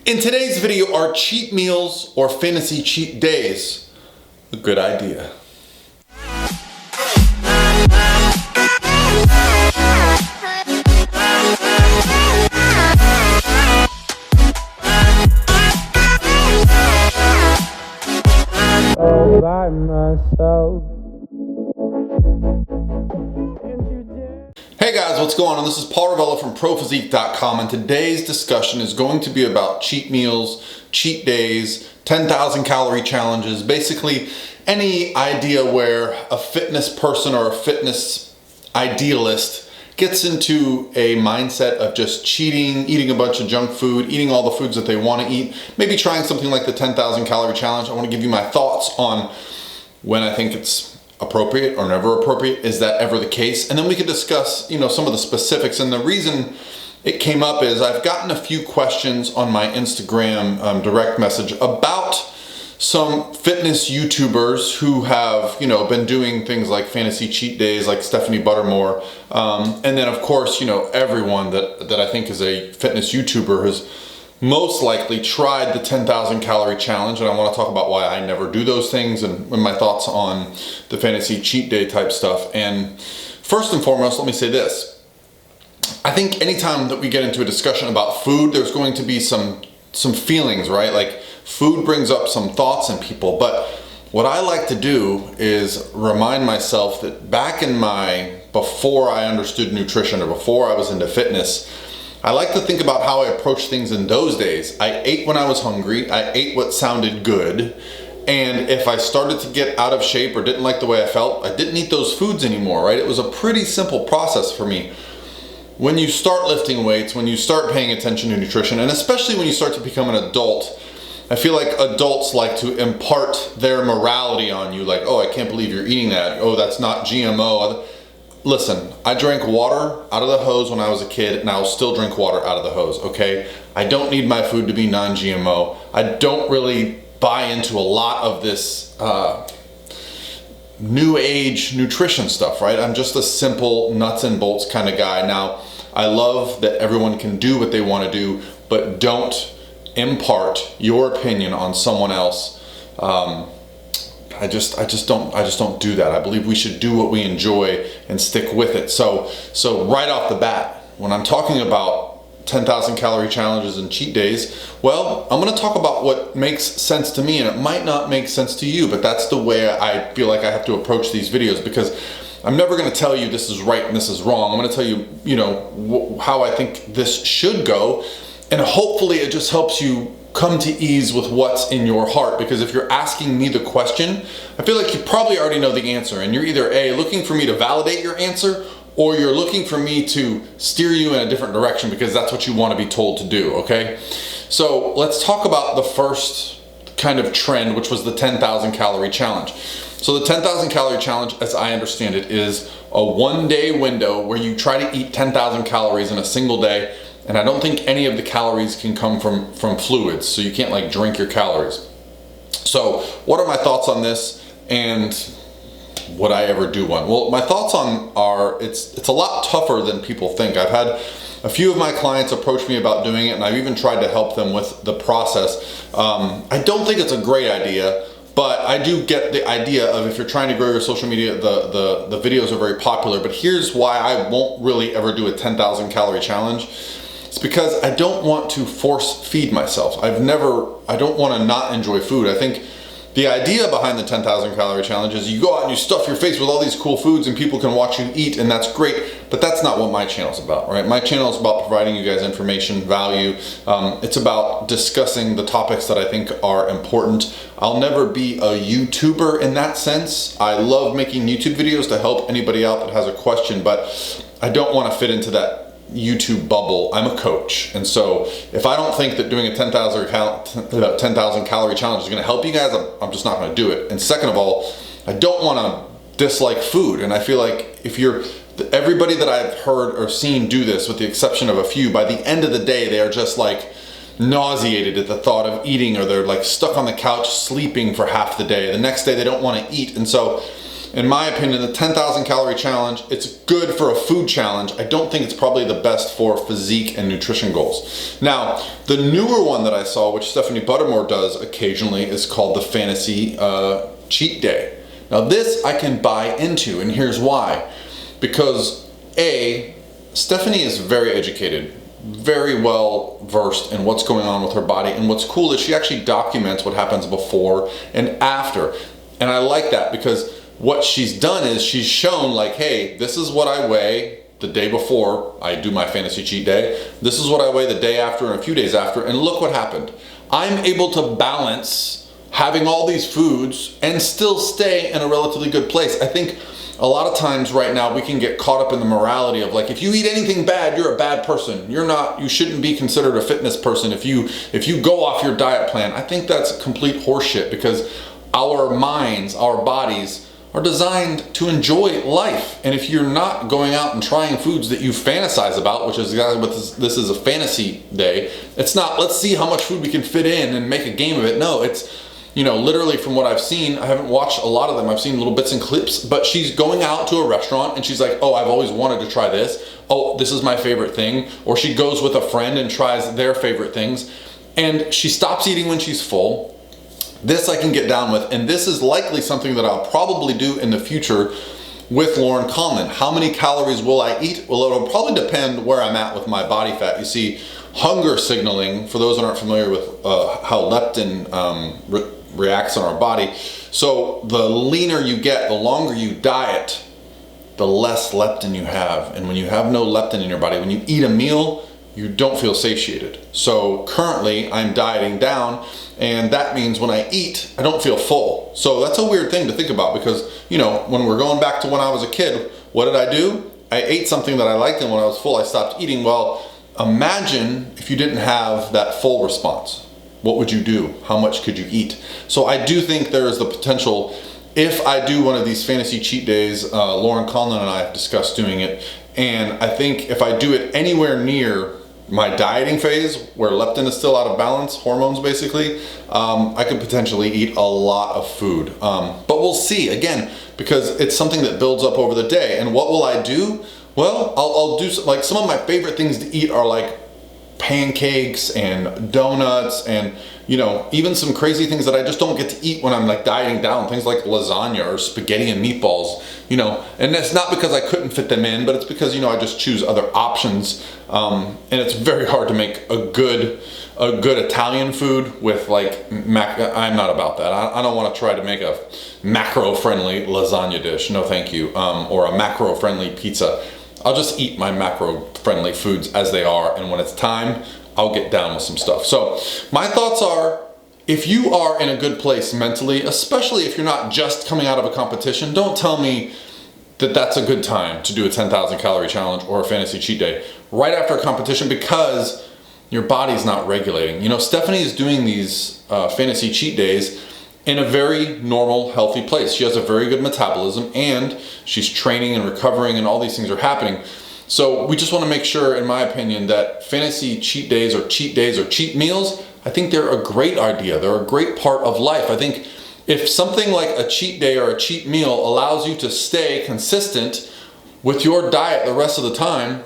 In today's video, are cheat meals or fantasy cheat days a good idea? All by myself. Hey guys, what's going on? This is Paul Ravella from ProPhysique.com, and today's discussion is going to be about cheat meals, cheat days, 10,000 calorie challenges, basically any idea where a fitness person or a fitness idealist gets into a mindset of just cheating, eating a bunch of junk food, eating all the foods that they want to eat, maybe trying something like the 10,000 calorie challenge. I want to give you my thoughts on when I think it's appropriate or never appropriate. Is that ever the case? And then we could discuss, some of the specifics. And the reason it came up is I've gotten a few questions on my Instagram direct message about some fitness YouTubers who have, been doing things like fantasy cheat days, like Stephanie Buttermore. And then of course, everyone that I think is a fitness YouTuber has most likely tried the 10,000 calorie challenge, and I want to talk about why I never do those things and my thoughts on the fantasy cheat day type stuff. And first and foremost, let me say this. I think anytime that we get into a discussion about food, there's going to be some feelings, right? Like food brings up some thoughts in people, but what I like to do is remind myself that back in before I understood nutrition or before I was into fitness, I like to think about how I approach things in those days. I ate when I was hungry, I ate what sounded good, and if I started to get out of shape or didn't like the way I felt, I didn't eat those foods anymore, right? It was a pretty simple process for me. When you start lifting weights, when you start paying attention to nutrition, and especially when you start to become an adult, I feel like adults like to impart their morality on you, like, oh, I can't believe you're eating that. Oh, that's not GMO. Listen, I drank water out of the hose when I was a kid, and I'll still drink water out of the hose, okay? I don't need my food to be non-GMO. I don't really buy into a lot of this new age nutrition stuff, right? I'm just a simple nuts and bolts kind of guy. Now, I love that everyone can do what they want to do, but don't impart your opinion on someone else. I just don't do that. I believe we should do what we enjoy and stick with it. So right off the bat, when I'm talking about 10,000 calorie challenges and cheat days, well, I'm going to talk about what makes sense to me, and it might not make sense to you, but that's the way I feel like I have to approach these videos, because I'm never going to tell you this is right and this is wrong. I'm going to tell you, how I think this should go, and hopefully it just helps you come to ease with what's in your heart. Because if you're asking me the question, I feel like you probably already know the answer, and you're either A, looking for me to validate your answer, or you're looking for me to steer you in a different direction because that's what you want to be told to do, okay? So let's talk about the first kind of trend, which was the 10,000 calorie challenge. So the 10,000 calorie challenge, as I understand it, is a one-day window where you try to eat 10,000 calories in a single day. And I don't think any of the calories can come from fluids, so you can't like drink your calories. So what are my thoughts on this, and would I ever do one? Well, my thoughts are it's a lot tougher than people think. I've had a few of my clients approach me about doing it, and I've even tried to help them with the process. I don't think it's a great idea, but I do get the idea of if you're trying to grow your social media, the videos are very popular. But here's why I won't really ever do a 10,000 calorie challenge. It's because I don't want to force feed myself. I don't want to not enjoy food. I think the idea behind the 10,000 calorie challenge is you go out and you stuff your face with all these cool foods and people can watch you eat, and that's great, but that's not what my channel's about, right? My channel is about providing you guys information, value. It's about discussing the topics that I think are important. I'll never be a YouTuber in that sense. I love making YouTube videos to help anybody out that has a question, but I don't want to fit into that YouTube bubble. I'm a coach, and so if I don't think that doing a 10,000 calorie challenge is going to help you guys, I'm just not going to do it. And second of all, I don't want to dislike food, and I feel like everybody that I've heard or seen do this, with the exception of a few, by the end of the day they are just like nauseated at the thought of eating, or they're like stuck on the couch sleeping for half the day. The next day they don't want to eat. And so in my opinion, the 10,000 calorie challenge, it's good for a food challenge. I don't think it's probably the best for physique and nutrition goals. Now, the newer one that I saw, which Stephanie Buttermore does occasionally, is called the Fantasy Cheat Day. Now this I can buy into, and here's why. Because A, Stephanie is very educated, very well versed in what's going on with her body, and what's cool is she actually documents what happens before and after. And I like that because what she's done is she's shown like, hey, this is what I weigh the day before I do my fantasy cheat day. This is what I weigh the day after and a few days after, and look what happened. I'm able to balance having all these foods and still stay in a relatively good place. I think a lot of times right now we can get caught up in the morality of like, if you eat anything bad, you're a bad person. You shouldn't be considered a fitness person if you go off your diet plan. I think that's complete horseshit because our minds, our bodies are designed to enjoy life. And if you're not going out and trying foods that you fantasize about, which is exactly what this is, a fantasy day, it's not, let's see how much food we can fit in and make a game of it. No, it's, literally from what I've seen, I haven't watched a lot of them, I've seen little bits and clips, but she's going out to a restaurant and she's like, oh, I've always wanted to try this. Oh, this is my favorite thing. Or she goes with a friend and tries their favorite things. And she stops eating when she's full. This I can get down with, and this is likely something that I'll probably do in the future with Lauren Conlon. How many calories will I eat? Well, it'll probably depend where I'm at with my body fat. You see, hunger signaling, for those that aren't familiar with how leptin reacts on our body, so the leaner you get, the longer you diet, the less leptin you have. And when you have no leptin in your body, when you eat a meal, you don't feel satiated. So currently I'm dieting down, and that means when I eat, I don't feel full. So that's a weird thing to think about because, when we're going back to when I was a kid, what did I do? I ate something that I liked, and when I was full, I stopped eating. Well, imagine if you didn't have that full response. What would you do? How much could you eat? So I do think there is the potential, if I do one of these fantasy cheat days, Lauren Conlon and I have discussed doing it, and I think if I do it anywhere near my dieting phase, where leptin is still out of balance, hormones basically, I could potentially eat a lot of food. But we'll see, again, because it's something that builds up over the day. And what will I do? Well, I'll do, like, some of my favorite things to eat are like pancakes and donuts and, even some crazy things that I just don't get to eat when I'm like dieting down, things like lasagna or spaghetti and meatballs, and that's not because I couldn't fit them in, but it's because, I just choose other options. And it's very hard to make a good Italian food with like, I'm not about that. I don't want to try to make a macro-friendly lasagna dish. No, thank you. Or a macro-friendly pizza. I'll just eat my macro-friendly foods as they are, and when it's time, I'll get down with some stuff. So my thoughts are, if you are in a good place mentally, especially if you're not just coming out of a competition, don't tell me that that's a good time to do a 10,000 calorie challenge or a fantasy cheat day right after a competition, because your body's not regulating. Stephanie is doing these fantasy cheat days in a very normal, healthy place. She has a very good metabolism, and she's training and recovering, and all these things are happening. So we just want to make sure, in my opinion, that fantasy cheat days or cheat meals, I think they're a great idea. They're a great part of life. I think if something like a cheat day or a cheat meal allows you to stay consistent with your diet the rest of the time,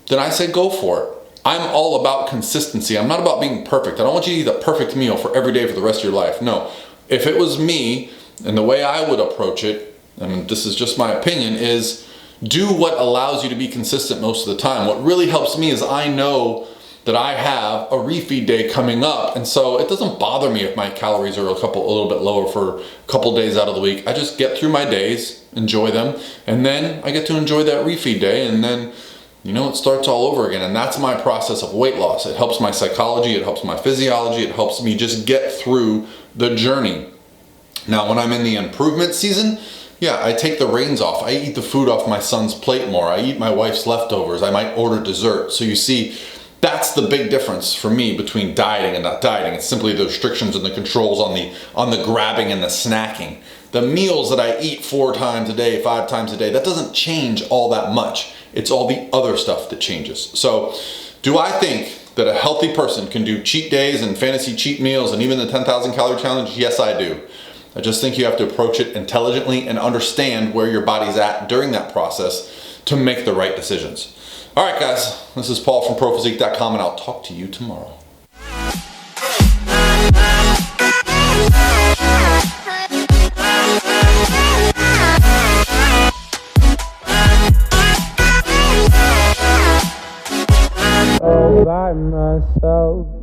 then I say go for it. I'm all about consistency. I'm not about being perfect. I don't want you to eat a perfect meal for every day for the rest of your life. No. If it was me, and the way I would approach it, and this is just my opinion, is do what allows you to be consistent most of the time. What really helps me is I know that I have a refeed day coming up, and so it doesn't bother me if my calories are a little bit lower for a couple days out of the week. I just get through my days, enjoy them, and then I get to enjoy that refeed day, and then it starts all over again. And that's my process of weight loss. It helps my psychology, it helps my physiology, it helps me just get through the journey. Now, when I'm in the improvement season, I take the reins off. I eat the food off my son's plate more. I eat my wife's leftovers. I might order dessert. So you see, that's the big difference for me between dieting and not dieting. It's simply the restrictions and the controls on the grabbing and the snacking. The meals that I eat 4 times a day, 5 times a day, that doesn't change all that much. It's all the other stuff that changes. So do I think that a healthy person can do cheat days and fantasy cheat meals and even the 10,000 calorie challenge? Yes, I do. I just think you have to approach it intelligently and understand where your body's at during that process to make the right decisions. All right, guys, this is Paul from ProPhysique.com, and I'll talk to you tomorrow. All by myself.